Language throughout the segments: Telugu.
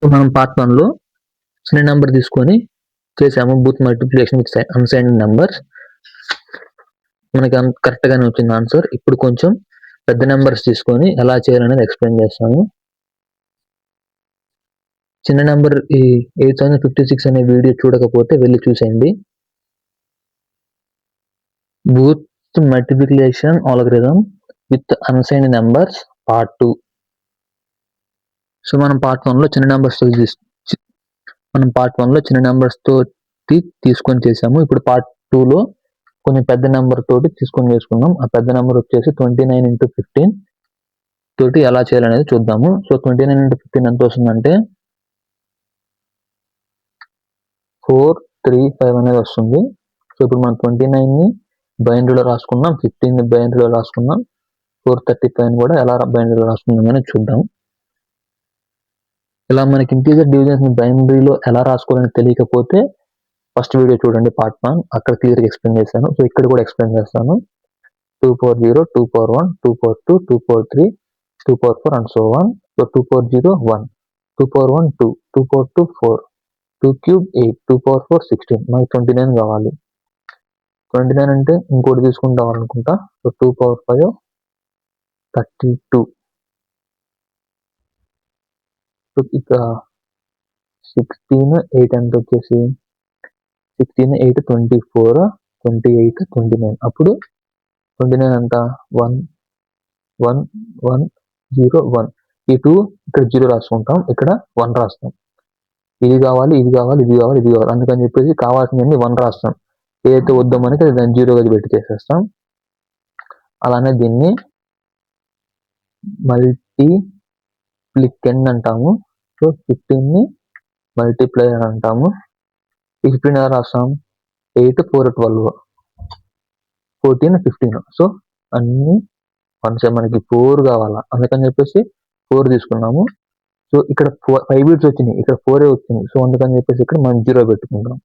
మనం పార్ట్ 1లో చిన్న నెంబర్ తీసుకొని చేసాము booth multiplication with unsigned numbers. మనకి కరెక్ట్ గానే వచ్చింది ఆన్సర్. ఇప్పుడు కొంచెం పెద్ద నెంబర్స్ తీసుకొని ఎలా చేయాలనేది ఎక్స్ప్లెయిన్ చేస్తాను. చిన్న నెంబర్ ఈ 8056 అనే వీడియో చూడకపోతే వెళ్ళి చూసేయండి. Booth multiplication algorithm with unsigned numbers part 2. So మనం పార్ట్ 1లో చిన్న నెంబర్స్ తోటి తీసుకొని చేసాము. ఇప్పుడు పార్ట్ 2లో కొంచెం పెద్ద నెంబర్ తోటి తీసుకొని చేసుకున్నాం. ఆ పెద్ద నెంబర్ వచ్చేసి 29 × 15 తోటి ఎలా చేయాలనేది చూద్దాము. సో 29 × 15 ఎంత వస్తుందంటే 435 అనేది వస్తుంది. సో ఇప్పుడు మనం 29ని బైనరీలో రాసుకున్నాం, 15ని బైనరీలో రాసుకున్నాం, 435 కూడా ఎలా బైనరీలో రాసుకున్నాం అనేది చూద్దాం. ఇలా మనకి ఇంటీజర్ డివిజన్స్ ని బైనరీలో ఎలా రాసుకోవాలని తెలియకపోతే ఫస్ట్ వీడియో చూడండి పార్ట్ 1, అక్కడ క్లియర్ గా ఎక్స్ప్లెయిన్ చేశాను. సో ఇక్కడ కూడా ఎక్స్ప్లెయిన్ చేస్తాను. 2 power 0, 2 power 1, 2 power 2, 2 power 3, 2 power 4 and so on. So 2 power 0 1, 2 power 1 2, 2 power 2 4, 2 cube 8, 2 power 4 16. మనకి 29 కావాలి. 29 అంటే ఇంకోటి తీసుకుంటాం అనుకుంటా. So 2 power 5 32. సో ఇక 16 8 ఎంత వచ్చేసి 16 8 24, 28 29. అప్పుడు 29 అంత 1 1 1 0 1. ఈ 2 ఇక్కడ 0 రాసుకుంటాం, ఇక్కడ 1 రాస్తాం. ఇది కావాలి, ఇది కావాలి, ఇది కావాలి, ఇది కావాలి, అందుకని చెప్పేసి కావాల్సినవి 1 రాస్తాం. ఏదైతే వద్దో మనకి దాన్ని 0గా పెట్టి చేసేస్తాం. అలానే దీన్ని మల్టీప్లికెండ్ అంటాము. సో 15ని మల్టిప్లైయర్ అంటాము. ఈ 15 ఎలా రాస్తాం? 8 4 12, 14 15. సో అన్ని మనకి 4 కావాలా, అందుకని చెప్పేసి 4 తీసుకున్నాము. సో ఇక్కడ 5 బిట్స్ వచ్చినాయి, ఇక్కడ 4 వచ్చింది. సో అందుకని చెప్పేసి ఇక్కడ మనం 0 పెట్టుకుంటాం.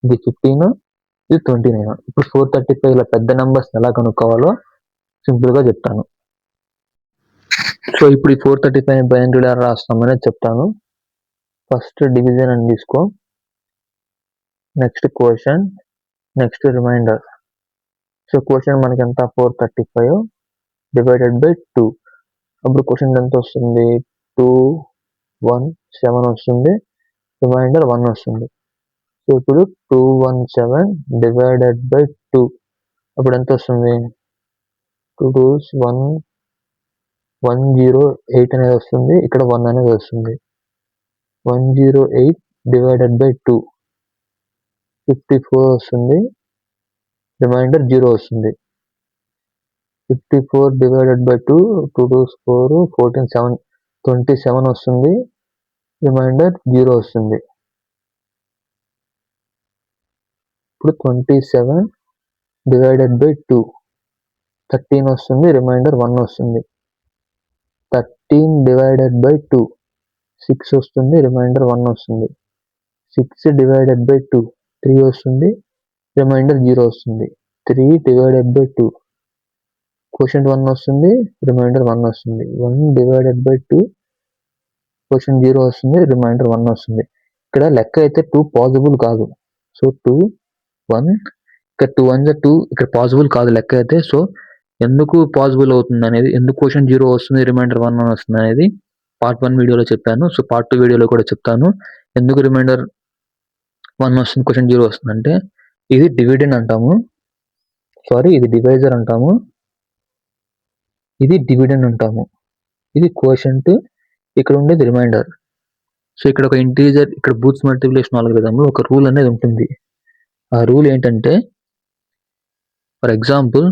ఇది 15, ఇది 29. ఇప్పుడు 435 ఇలా పెద్ద నెంబర్స్ ఎలా కనుక్కోవాలో సింపుల్ గా చెప్తాను. సో ఇప్పుడు ఈ 435 బైనరీలో ఎలా రాస్తామనేది చెప్తాను. ఫస్ట్ డివిజన్ అని తీసుకో, నెక్స్ట్ క్వోషియంట్, నెక్స్ట్ రిమైండర్. సో క్వోషియంట్ మనకి ఎంత 435 డివైడెడ్ బై 2. అప్పుడు క్వోషియంట్ ఎంత వస్తుంది? 217 వస్తుంది, రిమైండర్ 1 వస్తుంది. సో ఇప్పుడు 217 డివైడెడ్ బై 2 అప్పుడు ఎంత వస్తుంది? 2 2s 108 అనేది వస్తుంది, ఇక్కడ 1 అనేది వస్తుంది. 108 డివైడెడ్ బై 2 54 వస్తుంది, రిమైండర్ 0 వస్తుంది. 54 డివైడెడ్ బై 2 2 2s 4 14 7 27 వస్తుంది, రిమైండర్ 0 వస్తుంది. ఇప్పుడు 27 డివైడెడ్ బై 2 13 వస్తుంది, రిమైండర్ 1 వస్తుంది. 13 డివైడెడ్ బై 2 6 వస్తుంది, రిమైండర్ 1 వస్తుంది. 6 డివైడెడ్ బై 2 3 వస్తుంది, రిమైండర్ 0 వస్తుంది. 3 డివైడెడ్ బై 2 క్వోషియంట్ 1 వస్తుంది, రిమైండర్ 1 వస్తుంది. 1 డివైడెడ్ బై 2 క్వోషియంట్ 0 వస్తుంది, రిమైండర్ 1 వస్తుంది. ఇక్కడ లెక్క అయితే 2 పాసిబుల్ కాదు. సో 2 1 ఇక్కడ 2 1 2 ఇక్కడ పాసిబుల్ కాదు లెక్క అయితే. సో ఎందుకు పాసిబుల్ అవుతుంది అనేది, ఎందుకు క్వోషియంట్ 0 వస్తుంది, రిమైండర్ 1 వస్తుంది అనేది పార్ట్ 1 వీడియోలో చెప్పాను. సో పార్ట్ 2 వీడియోలో కూడా చెప్తాను. ఎందుకు రిమైండర్ 1 వస్తుంది, క్వోషియంట్ 0 వస్తుంది అంటే ఇది డివిడెండ్ అంటాము, సారీ ఇది డివైజర్ అంటాము, ఇది డివిడెండ్ అంటాము, ఇది క్వోషియంట్, ఇక్కడ ఉండేది రిమైండర్. సో ఇక్కడ ఒక ఇంటీజర్, ఇక్కడ బూత్ మల్టిప్లికేషన్ ఆల్గరిథంలో ఒక రూల్ అనేది ఉంటుంది. ఆ రూల్ ఏంటంటే, for example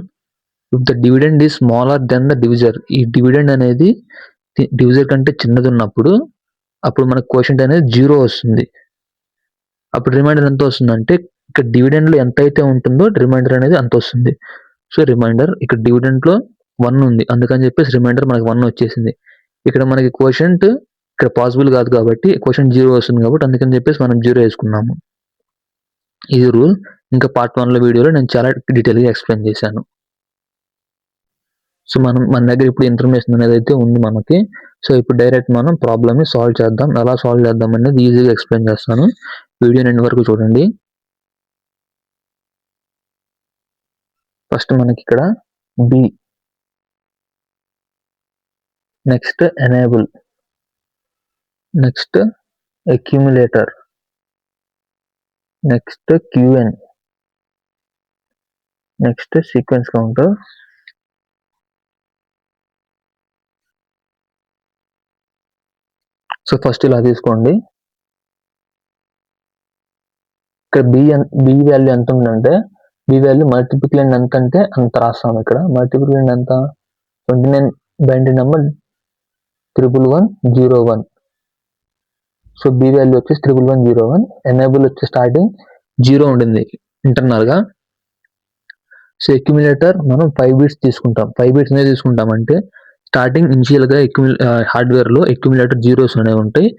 if the dividend is smaller then the divisor, ఈ డివిడెండ్ అనేది డివిజర్ కంటే చిన్నది ఉన్నప్పుడు అప్పుడు మనకు క్వోషియంట్ అనేది 0 వస్తుంది. అప్పుడు రిమైండర్ ఎంత వస్తుందంటే ఇక్కడ డివిడెండ్ లో ఎంత అయితే ఉంటుందో రిమైండర్ అనేది అంత వస్తుంది. సో రిమైండర్ ఇక్కడ డివిడెండ్ లో 1 ఉంది, అందుకని చెప్పేసి రిమైండర్ మనకి 1 వచ్చేసింది. ఇక్కడ మనకి క్వోషియంట్ ఇక్కడ పాసిబుల్ కాదు కాబట్టి క్వోషియంట్ 0 వస్తుంది, కాబట్టి అందుకని చెప్పేసి మనం 0 వేసుకున్నాము. ఇది రూల్. ఇంకా పార్ట్ 1లో వీడియోలో నేను చాలా డీటెయిల్గా ఎక్స్ప్లెయిన్ చేశాను. సో మన దగ్గర ఇప్పుడు ఇన్ఫర్మేషన్ అనేది అయితే ఉంది మనకి. సో ఇప్పుడు డైరెక్ట్ మనం ప్రాబ్లమ్ని సాల్వ్ చేద్దాం. ఎలా సాల్వ్ చేద్దాం అనేది ఈజీగా ఎక్స్ప్లెయిన్ చేస్తాను. వీడియో ఎండ్ వరకు చూడండి. ఫస్ట్ మనకి ఇక్కడ B, next enable, next accumulator, next QN, next sequence counter, so first ఇలా తీసుకోండి. ఇక్కడ బి వాల్యూ ఎంత ఉందంటే, బి వాల్యూ మల్టిప్లికేండ్ ఎంత అంటే అంత రాస్తాం. ఇక్కడ మల్టిప్లికేండ్ ఎంత 29 binary number 11101. So B value వచ్చేసి 11101. ఎనేబుల్ వచ్చి స్టార్టింగ్ 0 ఉండింది ఇంటర్నల్ గా. సో అక్యుములేటర్ మనం 5 బిట్స్ తీసుకుంటాం. 5 బిట్స్ అనేది తీసుకుంటామంటే స్టార్టింగ్ ఇనిషియల్ గా హార్డ్వేర్ లో అక్యుములేటర్ జీరోస్ అనేవి ఉంటాయి.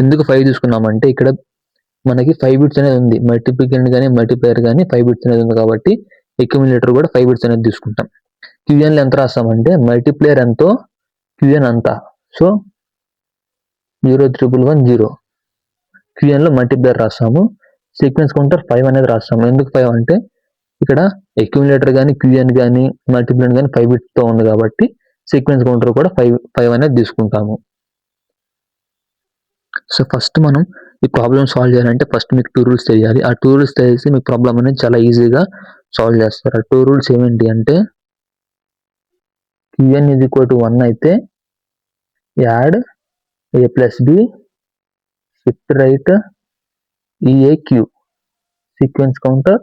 ఎందుకు 5 తీసుకున్నామంటే ఇక్కడ మనకి 5 బిట్స్ అనేది ఉంది. మల్టిప్లికేండ్ కానీ మల్టిప్లైయర్ కానీ 5 బిట్స్ అనేది ఉంది కాబట్టి అక్యుములేటర్ కూడా 5 బిట్స్ అనేది తీసుకుంటాం. క్యూఎన్ లో ఎంత రాస్తామంటే మల్టిప్లైయర్ ఎంతో క్యూఎన్ అంతా. సో 03110 క్యూఎన్ లో మల్టిప్లైయర్ రాస్తాము. సీక్వెన్స్ కౌంటర్ 5 అనేది రాస్తాము. ఎందుకు 5 అంటే ఇక్కడ అక్యుములేటర్ కానీ క్యూఎన్ కానీ మల్టిప్లైయర్ కానీ 5 బిట్స్ తో ఉంది కాబట్టి సీక్వెన్స్ కౌంటర్ కూడా 5 అనేది తీసుకుంటాము. సో ఫస్ట్ మనం ఈ ప్రాబ్లమ్ సాల్వ్ చేయాలంటే ఫస్ట్ మీకు 2 రూల్స్ తెలియాలి. ఆ 2 రూల్స్ తెలిసి మీ ప్రాబ్లమ్ అనేది చాలా ఈజీగా సాల్వ్ చేస్తారు. ఆ 2 రూల్స్ ఏమిటి అంటే క్యూఎన్ ఈజ్ ఈక్వల్ టు 1 అయితే add A plus B shift right EAQ sequence counter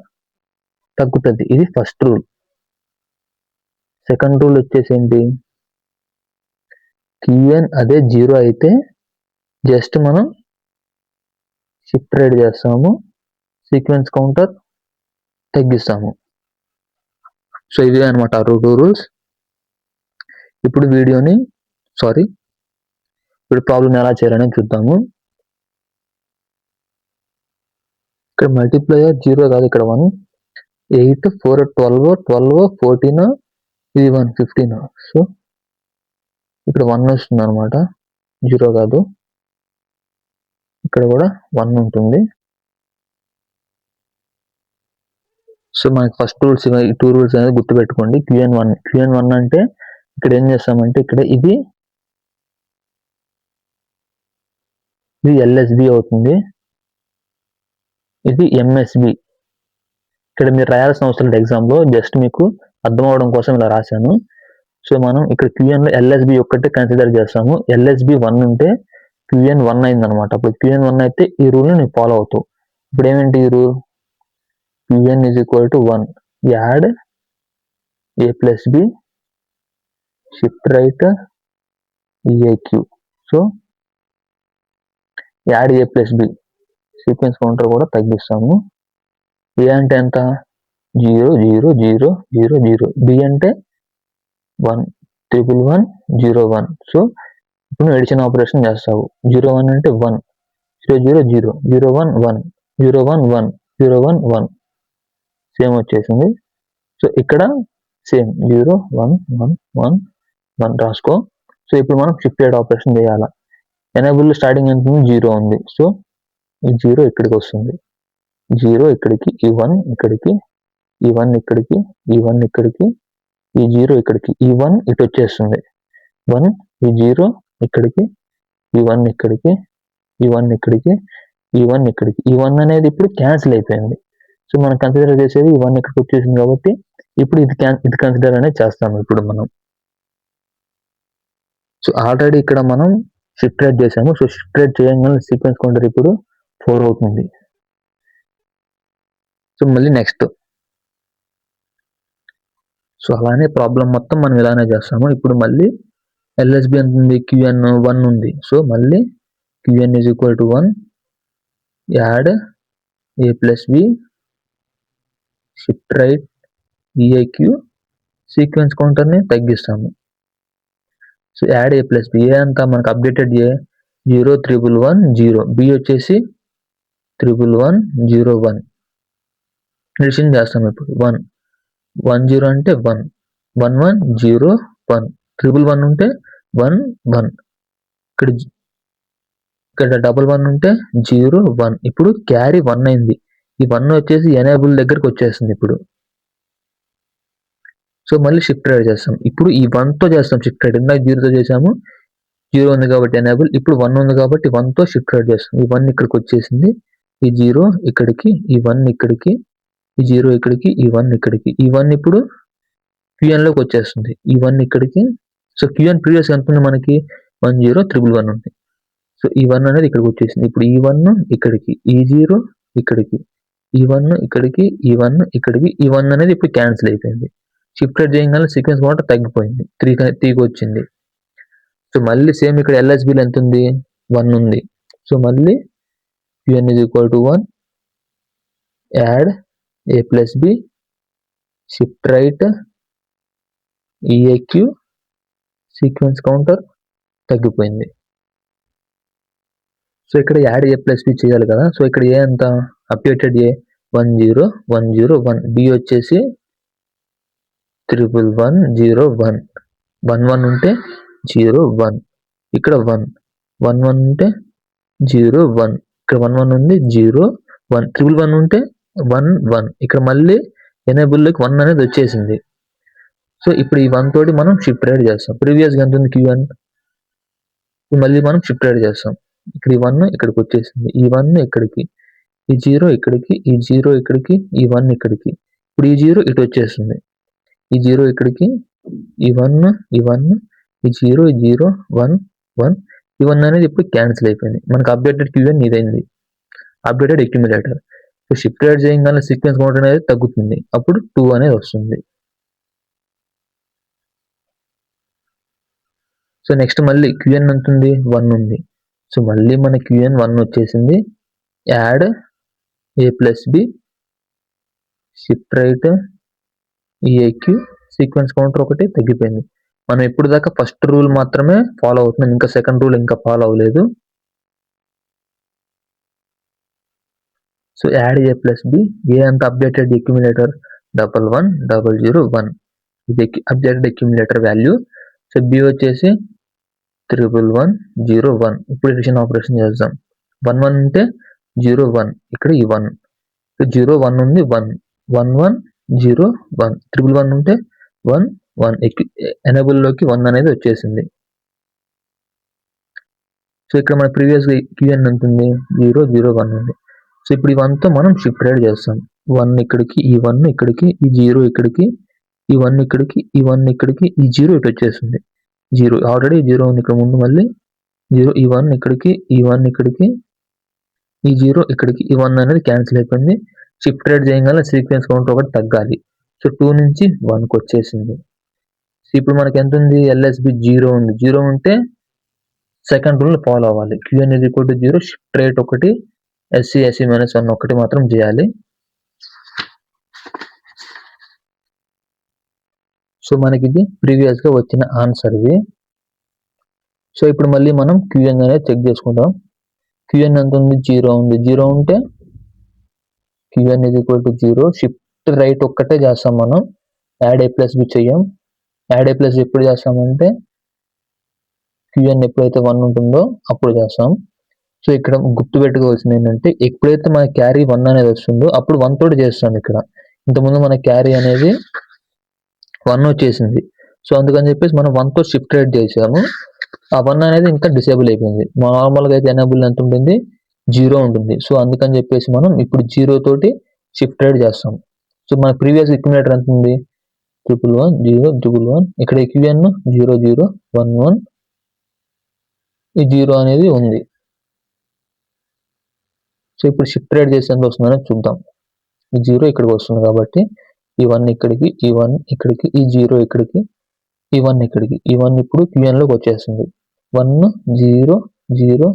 తగ్గుతుంది. ఇది ఫస్ట్ రూల్. సెకండ్ రూల్ వచ్చేసి ఏంటి, క్యూఎన్ అదే 0 అయితే జస్ట్ మనం షిఫ్ట్ రైట్ చేస్తాము, సీక్వెన్స్ కౌంటర్ తగ్గిస్తాము. సో ఇవే అనమాట 2 రూల్స్. ఇప్పుడు ఇప్పుడు ప్రాబ్లం ఎలా చేయాలని చూద్దాము. ఇక్కడ మల్టిప్లైయర్ 0 కాదు, ఇక్కడ 1, 8, 4, 12, 14, ఇది 1, 15. సో ఇక్కడ 1 వస్తుంది అనమాట, 0 కాదు. ఇక్కడ కూడా 1 ఉంటుంది. సో మనకి ఫస్ట్ రూల్స్ 2 రూల్స్ అనేది గుర్తుపెట్టుకోండి. క్యూఎన్1 అంటే ఇక్కడ ఏం చేస్తామంటే ఇక్కడ ఇది ఎల్ఎస్బి అవుతుంది, ఇది ఎంఎస్బి. ఇక్కడ మీరు రాయాల్సిన అవసరం లేదు, ఎగ్జామ్ లో జస్ట్ మీకు అర్థం అవడం కోసం ఇలా రాశాను. సో మనం ఇక్కడ క్యూఎన్ లో ఎల్ఎస్బి ఒక్కటే కన్సిడర్ చేస్తాము. ఎల్ఎస్బి 1 ఉంటే క్యూఎన్ 1 అయింది అనమాట. అప్పుడు క్యూఎన్ 1 అయితే ఈ రూల్ ని ఫాలో అవుతావు. ఇప్పుడు ఏమేంటి ఈ rule, QN is equal to 1 add A plus B shift right EAQ. So add A plus B, sequence counter కూడా తగ్గిస్తాము. ఏ అంటే ఎంత, 0 0 0 0 0. బి అంటే 1 111 01. సో ఇప్పుడు ఎడిషన్ ఆపరేషన్ చేస్తావు. 01 అంటే 1, 0 0 0 01 1 01 1 01 1 సేమ్ వచ్చేసింది. సో ఇక్కడ సేమ్ 0 1 1 1 1 రాసుకో. సో ఇప్పుడు మనం షిఫ్ట్ రైట్ ఆపరేషన్ చేయాలి. ఎనేబుల్ స్టార్టింగ్ ఎంత ఉంది, 0 ఉంది. సో ఈ 0 ఇక్కడికి వస్తుంది, 0 ఇక్కడికి, ఈ 1 ఇక్కడికి, ఈ 1 ఇక్కడికి, ఈ 1 ఇక్కడికి, ఈ 0 ఇక్కడికి, ఈ 1 ఇటు వచ్చేస్తుంది. 1, ఈ 0 ఇక్కడికి, ఈ 1 ఇక్కడికి, ఈ 1 ఇక్కడికి, ఈ 1 ఇక్కడికి. ఈ 1 అనేది ఇప్పుడు క్యాన్సిల్ అయిపోయింది. సో మనం కన్సిడర్ చేసేది ఈ 1 ఇక్కడికి వచ్చేసింది కాబట్టి ఇప్పుడు ఇది కన్సిడర్ అనేది చేస్తాము ఇప్పుడు మనం. సో ఆల్రెడీ ఇక్కడ మనం షిఫ్ట్ రైట్ చేసాము. సో షిఫ్ట్ రైట్ చేయగానే సీక్వెన్స్ కౌంటర్ ఇప్పుడు 4 అవుతుంది. సో మళ్ళీ నెక్స్ట్, సో అలానే ప్రాబ్లం మొత్తం మనం ఇలానే చేస్తాము. ఇప్పుడు మళ్ళీ ఎల్ఎస్బి ఎంత ఉంది, క్యూఎన్ 1 ఉంది. సో మళ్ళీ QN is equal to 1 add A plus B shift right EIQ sequence కౌంటర్ని తగ్గిస్తాము. So add A plus B, A అంతా మనకు అప్డేటెడ్ ఏ 01110, బి వచ్చేసి 11101. ఎడిషన్ చేస్తాం ఇప్పుడు 1 10 అంటే 1 11 0 1, 111 ఉంటే 1 1, ఇక్కడ 11 ఉంటే 0 1. ఇప్పుడు క్యారీ 1 అయింది. ఈ 1 వచ్చేసి ఎనేబుల్ దగ్గరకు వచ్చేస్తుంది ఇప్పుడు. సో మళ్ళీ షిఫ్ట్ రైట్ చేస్తాం. ఇప్పుడు ఈ 1తో చేస్తాం షిఫ్ట్ రైట్. ఇందాక 0తో చేసాము, 0 ఉంది కాబట్టి ఎనేబుల్. ఇప్పుడు 1 ఉంది కాబట్టి 1తో షిఫ్ట్ రైట్ చేస్తాం. ఈ 1 ఇక్కడికి వచ్చేసింది, ఈ 0 ఇక్కడికి, ఈ 1 ఇక్కడికి, ఈ 0 ఇక్కడికి, ఈ 1 ఇక్కడికి. ఈ 1 ఇప్పుడు QN లోకి వచ్చేస్తుంది, ఈ 1 ఇక్కడికి. సో QN ప్రీవియస్ ఎంత ఉంది మనకి 10111 ఉంది. సో ఈ 1 అనేది ఇక్కడికి వచ్చేసింది. ఇప్పుడు ఈ 1 ఇక్కడికి, ఈ 0 ఇక్కడికి, ఈ 1 ఇక్కడికి, ఈ 1 ఇక్కడికి, ఈ 1 అనేది ఇప్పుడు క్యాన్సిల్ అయిపోయింది. షిఫ్ట్ రైట్ చేయగానే సీక్వెన్స్ కౌంట్ తగ్గిపోయింది, 3కి వచ్చింది. సో మళ్ళీ సేమ్ ఇక్కడ LSBలో ఎంత ఉంది 1 ఉంది. సో మళ్ళీ QN is equal to 1, add A plus B, shift right, EAQ, sequence counter తగ్గిపోయింది. సో ఇక్కడ యాడ్ A plus B చేయాలి కదా. సో ఇక్కడ ఏ ఎంత అప్డేటెడ్ ఏ 10101, B వచ్చేసి 1101, 11 ఉంటే 01, ఇక్కడ 1 11 ఉంటే 01, ఇక్కడ 11 ఉంది 0 1, 11 ఉంటే 1 1, ఇక్కడ మళ్ళీ ఎనేబుల్లోకి 1 అనేది వచ్చేసింది. సో ఇప్పుడు ఈ 1 తోటి మనం షిఫ్ట్ రైట్ చేస్తాం. ప్రీవియస్గా ఎంత ఉంది QN, మళ్ళీ మనం షిఫ్ట్ రైట్ చేస్తాం. ఇక్కడ ఈ 1 ఇక్కడికి వచ్చేసింది, ఈ 1 ఇక్కడికి, ఈ 0 ఇక్కడికి, ఈ 0 ఇక్కడికి, ఈ 1 ఇక్కడికి. ఇప్పుడు ఈ 0 ఇటు వచ్చేస్తుంది, ఈ 0 ఇక్కడికి, ఈ 1 ఈ 1, ఈ 0 ఈ 0 1 1, ఈ 1 అనేది ఇప్పుడు క్యాన్సిల్ అయిపోయింది. మనకు అప్డేటెడ్ QN ఇదైంది, updated accumulator. So shift right చేయగానే సీక్వెన్స్ కౌంట్ అనేది తగ్గుతుంది, అప్పుడు 2 అనేది వస్తుంది. సో నెక్స్ట్ మళ్ళీ QN ఎంత ఉంది 1 ఉంది. సో మళ్ళీ మన QN 1 వచ్చేసింది, add A plus B, shift right, EAQ, sequence counter ఒకటి తగ్గిపోయింది. మనం ఇప్పుడు దాకా ఫస్ట్ రూల్ మాత్రమే ఫాలో అవుతున్నాం, ఇంకా సెకండ్ రూల్ ఇంకా ఫాలో అవ్వలేదు. So add A plus B, ఏ అంత అప్డేటెడ్ అక్యుములేటర్ 11001, ఇది updated accumulator value. So B వచ్చేసి 1101. ఇప్పుడు ఎడిషన్ ఆపరేషన్ చేద్దాం. 11 ఉంటే 01, ఇక్కడ ఈ 1, 0 1 ఉంది 1 11 0 1, 11 ఉంటే 1 1, ఎనేబుల్లోకి 1 అనేది వచ్చేసింది. సో ఇక్కడ మన ప్రీవియస్ QN ఎంత ఉంది 0 0 1 ఉంది. సో ఇప్పుడు ఈ 1తో మనం షిఫ్ట్ రైట్ చేస్తాం. 1 ఇక్కడికి, ఈ 1 ఇక్కడికి, ఈ 0 ఇక్కడికి, ఈ 1 ఇక్కడికి, ఈ 1 ఇక్కడికి, ఈ 0 ఇటు వచ్చేసింది, 0 ఆల్రెడీ 0 ఉంది ఇక్కడ ముందు, మళ్ళీ 0, ఈ 1 ఇక్కడికి, ఈ 1 ఇక్కడికి, ఈ 0 ఇక్కడికి, ఈ 1 అనేది క్యాన్సిల్ అయిపోయింది. షిఫ్ట్ రైట్ చేయగానే సీక్వెన్స్ కౌంటర్ ఒకటి తగ్గాలి. సో 2 నుంచి 1కి వచ్చేసింది. సో ఇప్పుడు మనకి ఎంత ఉంది LSB 0 ఉంది. 0 ఉంటే సెకండ్ రూల్ ఫాలో అవ్వాలి. QN is equal to 0, shift right ఒకటి, SC minus 1 ఒకటి మాత్రం చేయాలి. సో మనకి ఇది ప్రీవియస్గా వచ్చిన ఆన్సర్ ఇది. సో ఇప్పుడు మళ్ళీ మనం QN అనేది చెక్ చేసుకుంటాం. QN ఎంత ఉంది 0 ఉంది. 0 ఉంటే QN is equal to 0, shift right ఒక్కటే చేస్తాం మనం, యాడ్ A plus B చెయ్యం. యాడ్ A plus B ఎప్పుడు చేస్తామంటే QN ఎప్పుడైతే 1 ఉంటుందో అప్పుడు చేస్తాం. సో ఇక్కడ గుర్తుపెట్టుకోవాల్సింది ఏంటంటే ఎప్పుడైతే మన క్యారీ 1 అనేది వస్తుందో అప్పుడు 1 తోటి చేస్తాం. ఇక్కడ ఇంతకుముందు మన క్యారీ అనేది 1 వచ్చేసింది. సో అందుకని చెప్పేసి మనం 1తో షిఫ్ట్ రైట్ చేసాము. ఆ 1 అనేది ఇంకా డిసేబుల్ అయిపోయింది. నార్మల్గా అయితే ఎనేబుల్ ఎంత ఉంటుంది 0 ఉంటుంది. సో అందుకని చెప్పేసి మనం ఇప్పుడు 0 తోటి షిఫ్ట్ రైట్ చేస్తాం. సో మన ప్రీవియస్ అక్యుములేటర్ ఎంత ఉంది 1110 11, ఇక్కడ QN 0011, ఈ 0 అనేది ఉంది. సో ఇప్పుడు షిఫ్ట్ రైట్ చేసి ఎంత వస్తుందని చూద్దాం. ఈ 0 ఇక్కడికి వస్తుంది కాబట్టి ఈ 1 ఇక్కడికి, ఈ 1 ఇక్కడికి, ఈ 0 ఇక్కడికి, ఈ 1 ఇక్కడికి, ఈ 1 ఇప్పుడు QNలోకి వచ్చేస్తుంది. 1 0 0,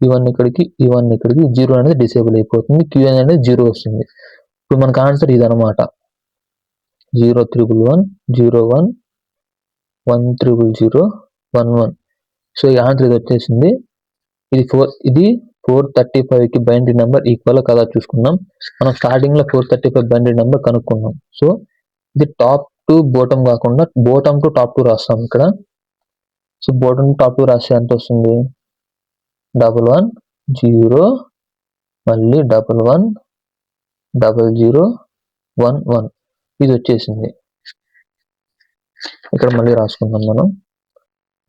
ఈ 1 ఇక్కడికి, ఈ 1 ఇక్కడికి, 0 అనేది డిసేబుల్ అయిపోతుంది, QN అనేది 0 వస్తుంది. ఇప్పుడు మనకు ఆన్సర్ ఇదనమాట, 0311 01 100 11. సో ఈ ఆన్సర్ ఇది వచ్చేసింది. ఇది 435కి బైనరీ నెంబర్ ఈక్వల్ కదా చూసుకున్నాం. మనం స్టార్టింగ్ లో 435 బైనరీ నెంబర్ కనుక్కున్నాం. సో ఇది టాప్ టు బాటమ్ కాకుండా బాటమ్ టు టాప్ 2 రాస్తాం ఇక్కడ. సో బాటమ్ టు టాప్ 2 రాస్తే ఎంత వస్తుంది? 11 0 మళ్ళీ 11 00 11 ఇది వచ్చేసింది. ఇక్కడ మళ్ళీ రాసుకుందాం మనం.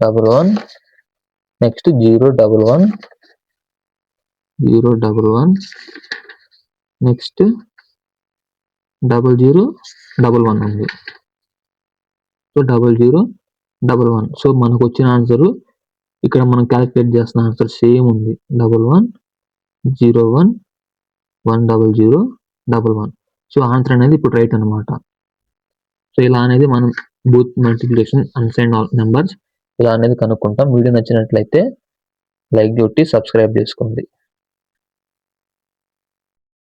11 నెక్స్ట్ 011 011 నెక్స్ట్ 0011 ఉంది. సో 0011. సో మనకు వచ్చిన ఆన్సర్ ఇక్కడ మనం క్యాలిక్యులేట్ చేస్తున్న ఆన్సర్ సేమ్ ఉంది. 11 01 100 11. సో ఆన్సర్ అనేది ఇప్పుడు రైట్ అనమాట. సో ఇలా అనేది మనం బూత్ మల్టిప్లికేషన్ అన్సైన్డ్ నెంబర్స్ ఇలా అనేది కనుక్కుంటాం. వీడియో నచ్చినట్లయితే లైక్ కొట్టి సబ్స్క్రైబ్ చేసుకోండి.